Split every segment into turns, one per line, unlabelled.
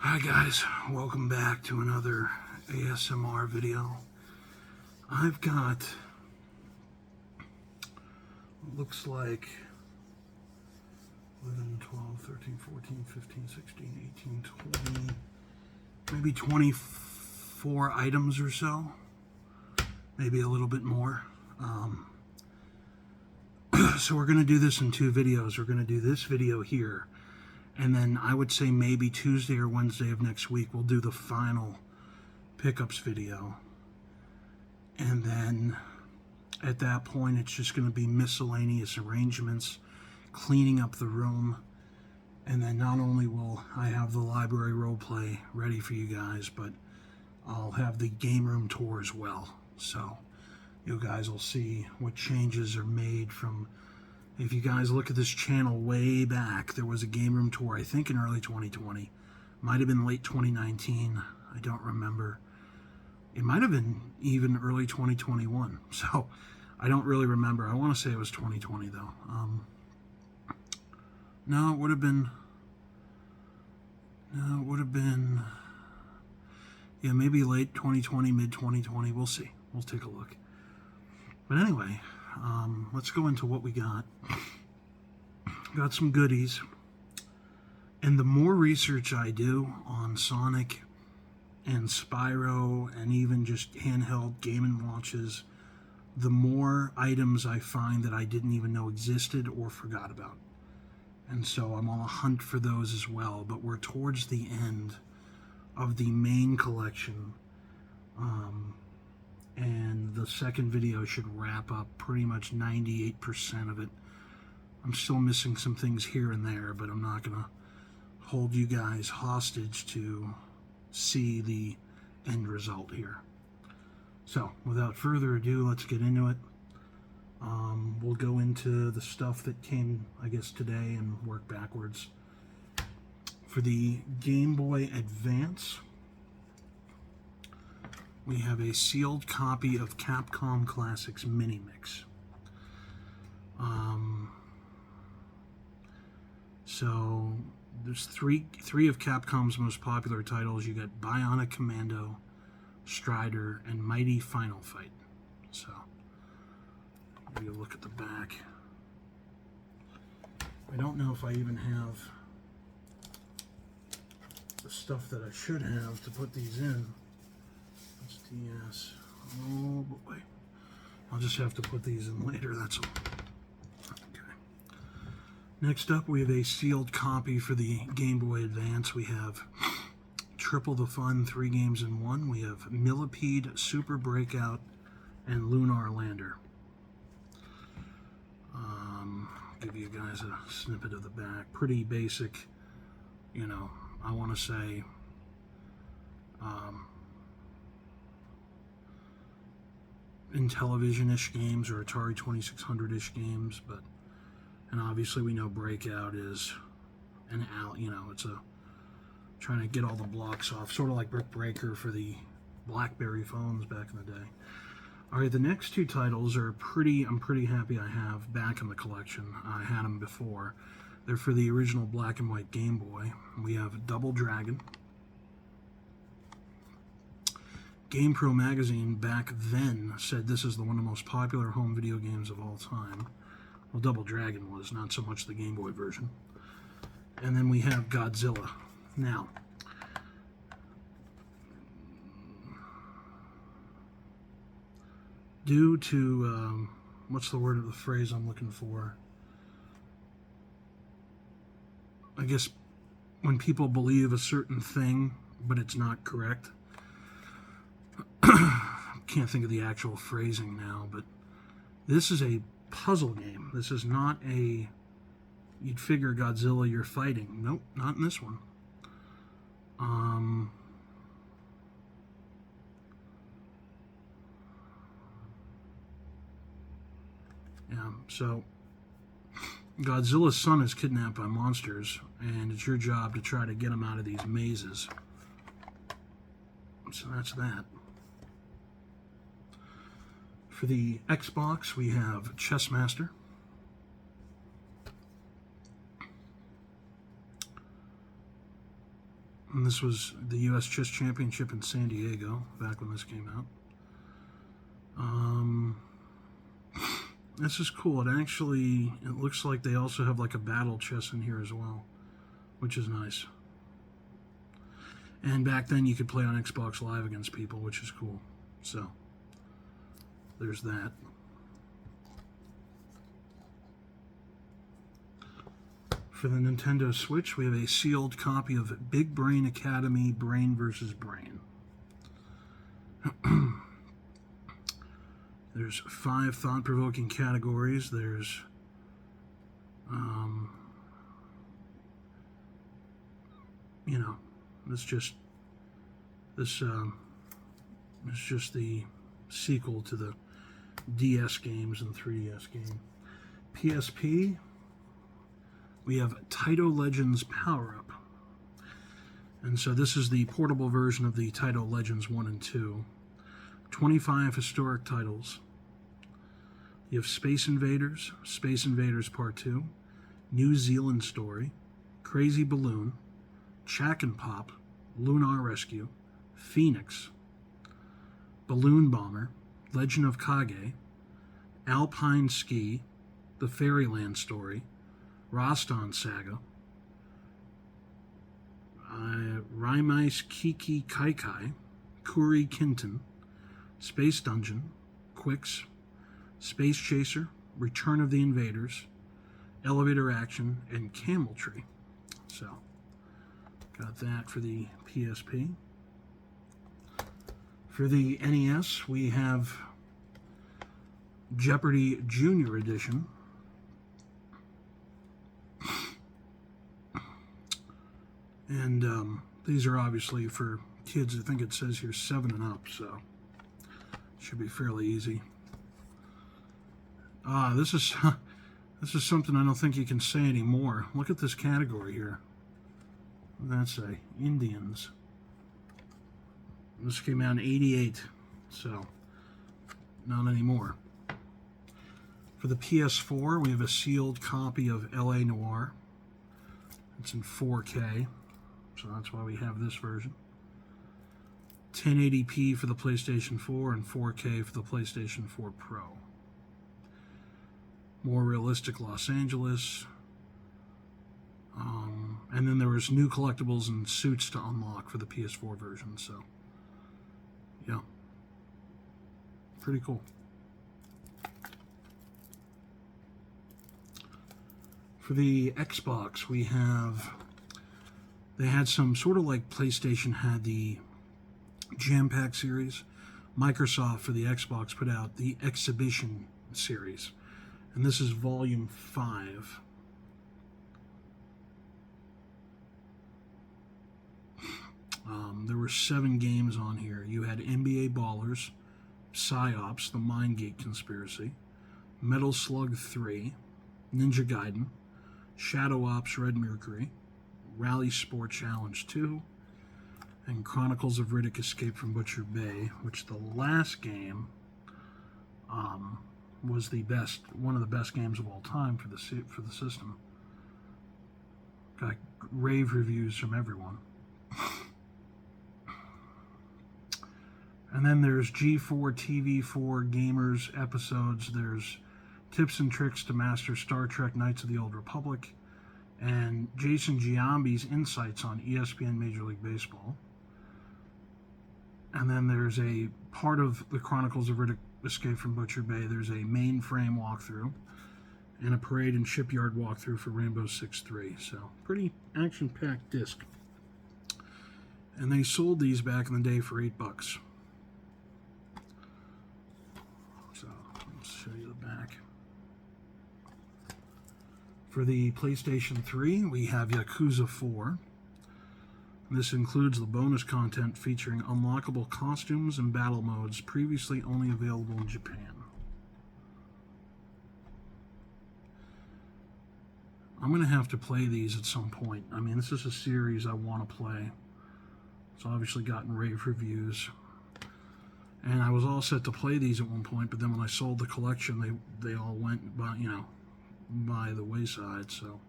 Hi guys, welcome back to another ASMR video. I've got, looks like 11, 12, 13, 14, 15, 16, 18, 20, maybe 24 items or so, maybe a little bit more. So we're going to do this in two videos. We're going to do this video here, and then I would say maybe Tuesday or Wednesday of next week we'll do the final pickups video. And then at that point it's just going to be miscellaneous arrangements, cleaning up the room, and then not only will I have the library roleplay ready for you guys, but I'll have the game room tour as well. So you guys will see what changes are made from, if you guys look at this channel way back, there was a game room tour, I think in early 2020. Might have been late 2019. I don't remember. It might have been even early 2021. So I don't really remember. I want to say it was 2020 though. No, it would have been, yeah, maybe late 2020, mid 2020. We'll see. We'll take a look. But anyway, let's go into what we got. Got some goodies. And the more research I do on Sonic and Spyro and even just handheld Game & Watches, the more items I find that I didn't even know existed or forgot about. And so I'm on a hunt for those as well. But we're towards the end of the main collection. And the second video should wrap up pretty much 98% of it. I'm still missing some things here and there, but I'm not going to hold you guys hostage to see the end result here. So, without further ado, let's get into it. We'll go into the stuff that came, I guess, today and work backwards. For the Game Boy Advance, we have a sealed copy of Capcom Classics Mini Mix. So there's three of Capcom's most popular titles. You got Bionic Commando, Strider, and Mighty Final Fight. So maybe a look at the back. I don't know if I even have the stuff that I should have to put these in. That's DS. Oh boy. I'll just have to put these in later, that's all. Okay. Next up, we have a sealed copy for the Game Boy Advance. We have Triple the Fun, 3 games in 1. We have Millipede, Super Breakout, and Lunar Lander. Give you guys a snippet of the back. Pretty basic, you know, I want to say, Intellivision-ish games or Atari 2600-ish games, but, and obviously we know Breakout is an out, you know, it's a trying to get all the blocks off, sort of like Brick Breaker for the BlackBerry phones back in the day. All right, the next two titles are I'm pretty happy I have back in the collection. I had them before. They're for the original black and white Game Boy. We have Double Dragon. GamePro magazine back then said this is one of the most popular home video games of all time. Well, Double Dragon was, not so much the Game Boy version. And then we have Godzilla. Now, due to, what's the word of the phrase I'm looking for? I guess when people believe a certain thing, but it's not correct. Can't think of the actual phrasing now, but this is a puzzle game. This is not a, you'd figure Godzilla you're fighting. Nope, not in this one. Yeah, so Godzilla's son is kidnapped by monsters, and it's your job to try to get him out of these mazes. So that's that. For the Xbox, we have Chess Master. And this was the U.S. Chess Championship in San Diego, back when this came out. This is cool. It looks like they also have like a battle chess in here as well, which is nice. And back then you could play on Xbox Live against people, which is cool. So, there's that. For the Nintendo Switch, we have a sealed copy of Big Brain Academy, Brain vs. Brain. There's 5 thought-provoking categories. There's you know, it's just the sequel to the DS games and 3DS game. PSP, we have Taito Legends Power Up. And so this is the portable version of the Taito Legends 1 and 2. 25 historic titles. You have Space Invaders Part 2, New Zealand Story, Crazy Balloon, Shack and Pop, Lunar Rescue, Phoenix, Balloon Bomber, Legend of Kage, Alpine Ski, The Fairyland Story, Roston Saga, Raimais Kiki Kaikai, Kuri Kinton, Space Dungeon, Quicks, Space Chaser, Return of the Invaders, Elevator Action, and Camel Tree. So, got that for the PSP. For the NES, we have Jeopardy Junior Edition. And these are obviously for kids. I think it says here 7 and up, so should be fairly easy. This is something I don't think you can say anymore. Look at this category here. What does that say? Indians. This came out in '88, so not anymore. For the PS4, we have a sealed copy of L.A. Noire. It's in 4K, so that's why we have this version. 1080p for the PlayStation 4 and 4K for the PlayStation 4 Pro. More realistic Los Angeles. And then there was new collectibles and suits to unlock for the PS4 version, so yeah, pretty cool. For the Xbox, they had some sort of like PlayStation had the Jam Pack series. Microsoft for the Xbox put out the Exhibition series, and this is volume 5. There were 7 games on here. You had NBA Ballers, PsyOps, The Mindgate Conspiracy, Metal Slug 3, Ninja Gaiden, Shadow Ops Red Mercury, Rally Sport Challenge 2, and Chronicles of Riddick Escape from Butcher Bay, which the last game was one of the best games of all time for the system. Got rave reviews from everyone. And then there's G4 TV4 Gamers episodes. There's Tips and Tricks to Master Star Trek Knights of the Old Republic, and Jason Giambi's Insights on ESPN Major League Baseball. And then there's a part of the Chronicles of Riddick Escape from Butcher Bay. There's a mainframe walkthrough and a parade and shipyard walkthrough for Rainbow Six 3. So, pretty action-packed disc. And they sold these back in the day for $8. So, I'll show you the back. For the PlayStation 3, we have Yakuza 4. This includes the bonus content featuring unlockable costumes and battle modes previously only available in Japan. I'm going to have to play these at some point. I mean, this is a series I want to play. It's obviously gotten rave reviews. And I was all set to play these at one point, but then when I sold the collection, they all went by, by the wayside. So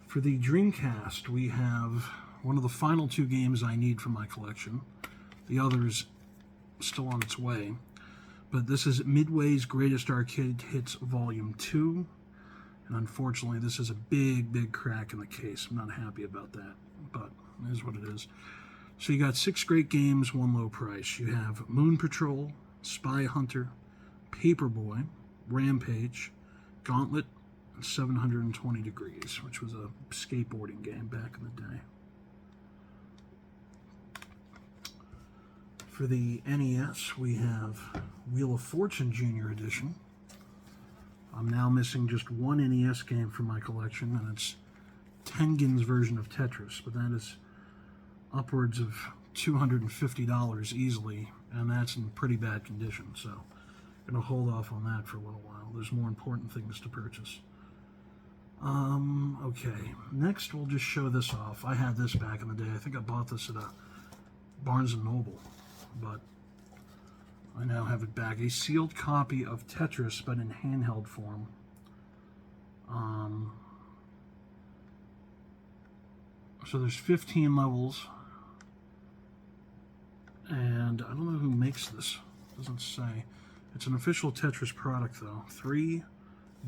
for the Dreamcast, we have one of the final two games I need from my collection. The other's still on its way. But this is Midway's Greatest Arcade Hits Volume 2. And unfortunately, this is a big, big crack in the case. I'm not happy about that, but it is what it is. So you got 6 great games, 1 low price. You have Moon Patrol, Spy Hunter, Paperboy, Rampage, Gauntlet, and 720 Degrees, which was a skateboarding game back in the day. For the NES, we have Wheel of Fortune Junior Edition. I'm now missing just one NES game from my collection, and it's Tengen's version of Tetris, but that is upwards of $250 easily, and that's in pretty bad condition, so I'm going to hold off on that for a little while. There's more important things to purchase. Okay, next we'll just show this off. I had this back in the day. I think I bought this at a Barnes & Noble, but I now have it back. A sealed copy of Tetris, but in handheld form. So there's 15 levels, and I don't know who makes this. It doesn't say. It's an official Tetris product, though. 3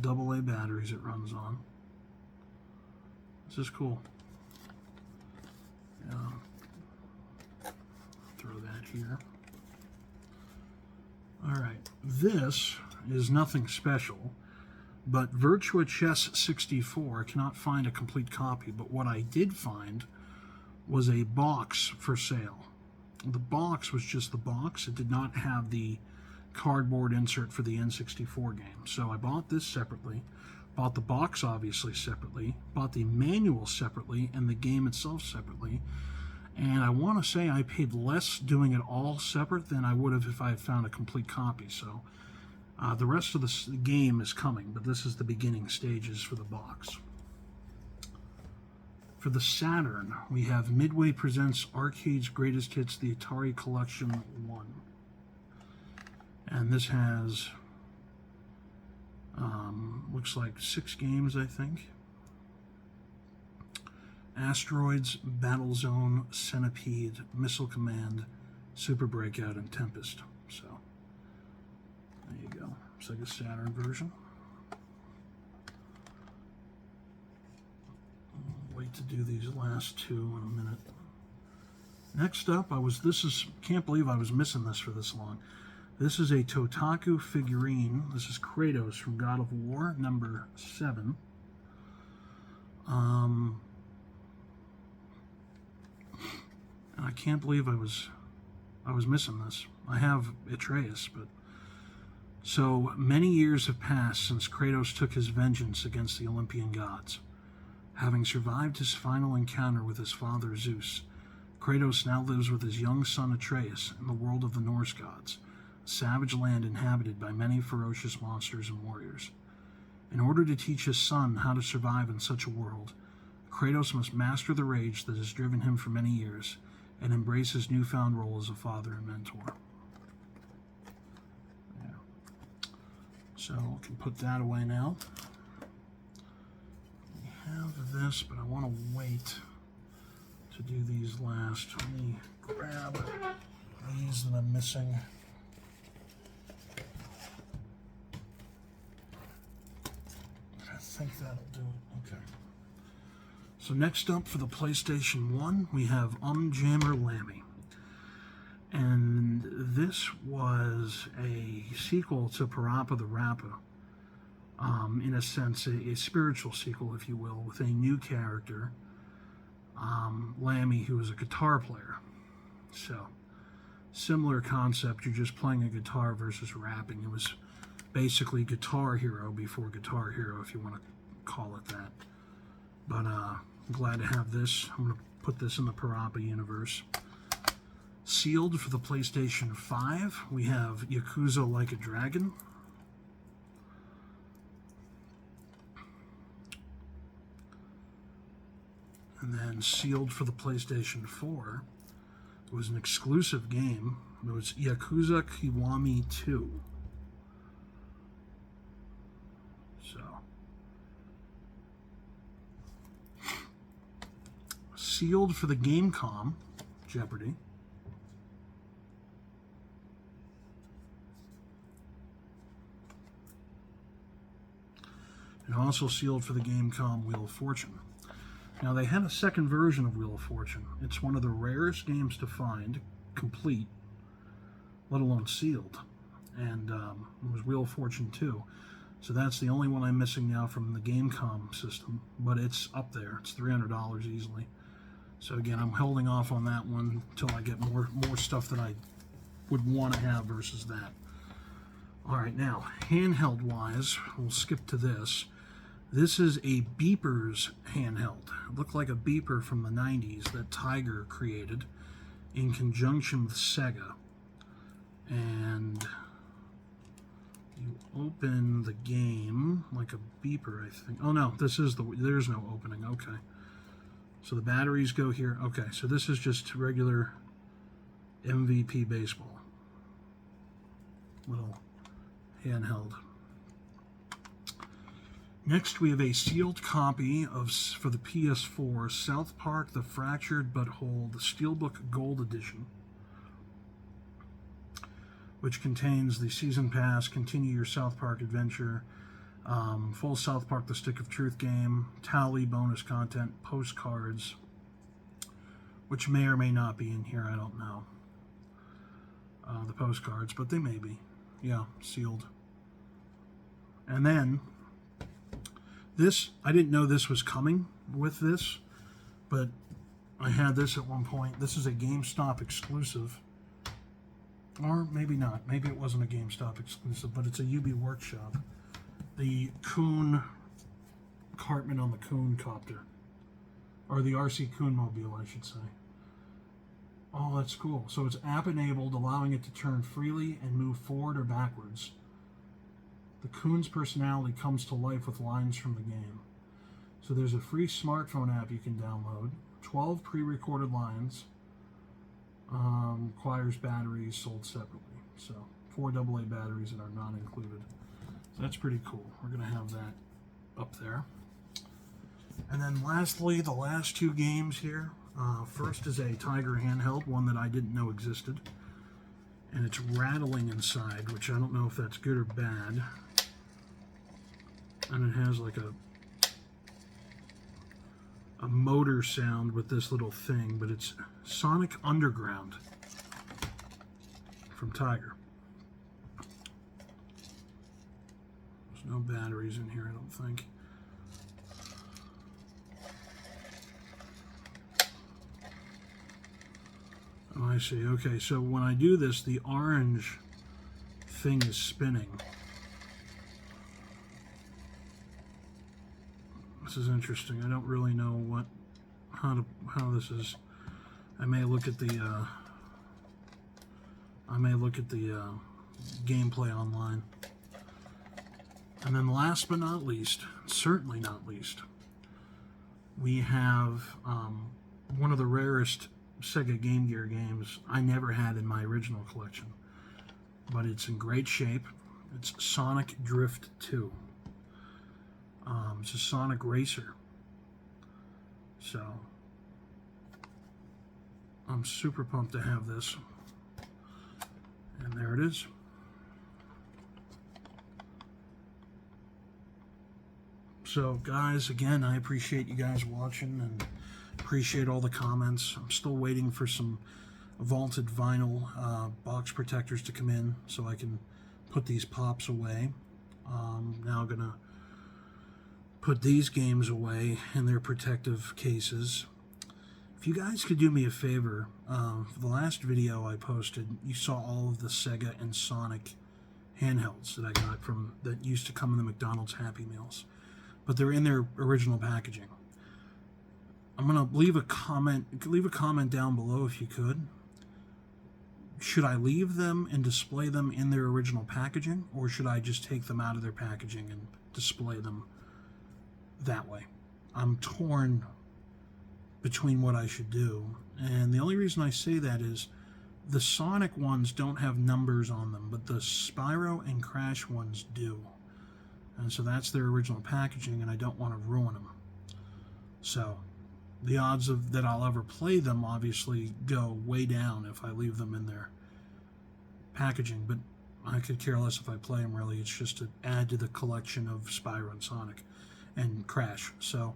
AA batteries it runs on. This is cool. Throw that here. Alright, this is nothing special, but Virtua Chess 64, I cannot find a complete copy, but what I did find was a box for sale. The box was just the box. It did not have the cardboard insert for the N64 game. So I bought this separately, bought the box obviously separately, bought the manual separately, and the game itself separately. And I want to say I paid less doing it all separate than I would have if I had found a complete copy. So the rest of the game is coming, but this is the beginning stages for the box. For the Saturn, we have Midway Presents Arcade's Greatest Hits, the Atari Collection 1. And this has, looks like 6 games, I think. Asteroids, Battlezone, Centipede, Missile Command, Super Breakout, and Tempest. So, there you go. Sega Saturn version. I'll wait to do these last 2 in a minute. Next up, can't believe I was missing this for this long. This is a Totaku figurine. This is Kratos from God of War, number 7. And I can't believe I was missing this. I have Atreus, but so many years have passed since Kratos took his vengeance against the Olympian gods. Having survived his final encounter with his father Zeus, Kratos now lives with his young son Atreus in the world of the Norse gods, a savage land inhabited by many ferocious monsters and warriors. In order to teach his son how to survive in such a world, Kratos must master the rage that has driven him for many years and embrace his newfound role as a father and mentor. There. So we can put that away now. We have this, but I want to wait to do these last. Let me grab these that I'm missing. I think that'll do it. Okay. So next up for the PlayStation 1, we have Jammer Lammy. And this was a sequel to Parappa the Rapper. In a sense, a spiritual sequel, if you will, with a new character, Lammy, who was a guitar player. So, similar concept, you're just playing a guitar versus rapping. It was basically Guitar Hero before Guitar Hero, if you want to call it that. But I'm glad to have this. I'm going to put this in the Parappa universe. Sealed for the PlayStation 5, we have Yakuza Like a Dragon. And then sealed for the PlayStation 4, it was an exclusive game. It was Yakuza Kiwami 2. So, sealed for the Gamecom, Jeopardy. And also sealed for the Gamecom Wheel of Fortune. Now, they had a second version of Wheel of Fortune. It's one of the rarest games to find complete, let alone sealed. And it was Wheel of Fortune 2. So that's the only one I'm missing now from the Gamecom system. But it's up there. It's $300 easily. So again, I'm holding off on that one until I get more stuff that I would want to have versus that. All right, now, handheld-wise, we'll skip to this. This is a Beepers handheld. It looked like a beeper from the 90s that Tiger created in conjunction with Sega. And you open the game like a beeper, I think. Oh no, there's no opening. Okay. So the batteries go here. Okay, so this is just regular MVP baseball. Little handheld. Next, we have a sealed copy for the PS4, South Park: The Fractured But Whole, the Steelbook Gold Edition, which contains the Season Pass, Continue Your South Park Adventure, full South Park: The Stick of Truth game, tally, bonus content, postcards, which may or may not be in here, I don't know. The postcards, but they may be. Yeah, sealed. And then, this, I didn't know this was coming with this, but I had this at one point. This is a GameStop exclusive. Or maybe not. Maybe it wasn't a GameStop exclusive, but it's a UB Workshop. The Coon, Cartman on the Coon copter. Or the RC Coon Mobile, I should say. Oh, that's cool. So it's app-enabled, allowing it to turn freely and move forward or backwards. The Coon's personality comes to life with lines from the game. So there's a free smartphone app you can download. 12 pre-recorded lines. Requires batteries sold separately. So 4 AA batteries that are not included. So that's pretty cool. We're going to have that up there. And then lastly, the last two games here. First is a Tiger handheld, one that I didn't know existed. And it's rattling inside, which I don't know if that's good or bad. And it has like a motor sound with this little thing, but it's Sonic Underground from Tiger. There's no batteries in here, I don't think. Oh, I see. Okay, so when I do this, the orange thing is spinning. This is interesting. I don't really know how this is. I may look at the gameplay online. And then last but not least, certainly not least, we have one of the rarest Sega Game Gear games I never had in my original collection, but it's in great shape. It's Sonic Drift 2. It's a Sonic Racer. So I'm super pumped to have this. And there it is. So guys, again, I appreciate you guys watching and appreciate all the comments. I'm still waiting for some vaulted vinyl box protectors to come in so I can put these pops away. Now gonna put these games away in their protective cases. If you guys could do me a favor, the last video I posted, you saw all of the Sega and Sonic handhelds that I got that used to come in the McDonald's Happy Meals, but they're in their original packaging. I'm gonna leave a comment down below if you could. Should I leave them and display them in their original packaging, or should I just take them out of their packaging and display them that way? I'm torn between what I should do, and the only reason I say that is the Sonic ones don't have numbers on them, but the Spyro and Crash ones do, and so that's their original packaging, and I don't want to ruin them. So the odds of that I'll ever play them obviously go way down if I leave them in their packaging, but I could care less if I play them, really. It's just to add to the collection of Spyro and Sonic and Crash. So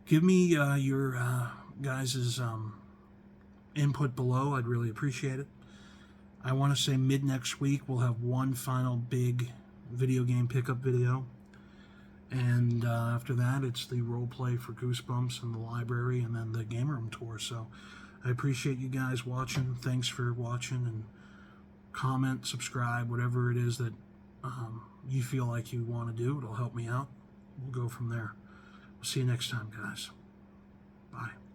give me your guys' input below. I'd really appreciate it. I want to say mid next week we'll have one final big video game pickup video. And after that, it's the role play for Goosebumps and the library, and then the game room tour. So I appreciate you guys watching. Thanks for watching, and comment, subscribe, whatever it is that you feel like you want to do. It'll help me out. We'll go from there. We'll see you next time, guys. Bye.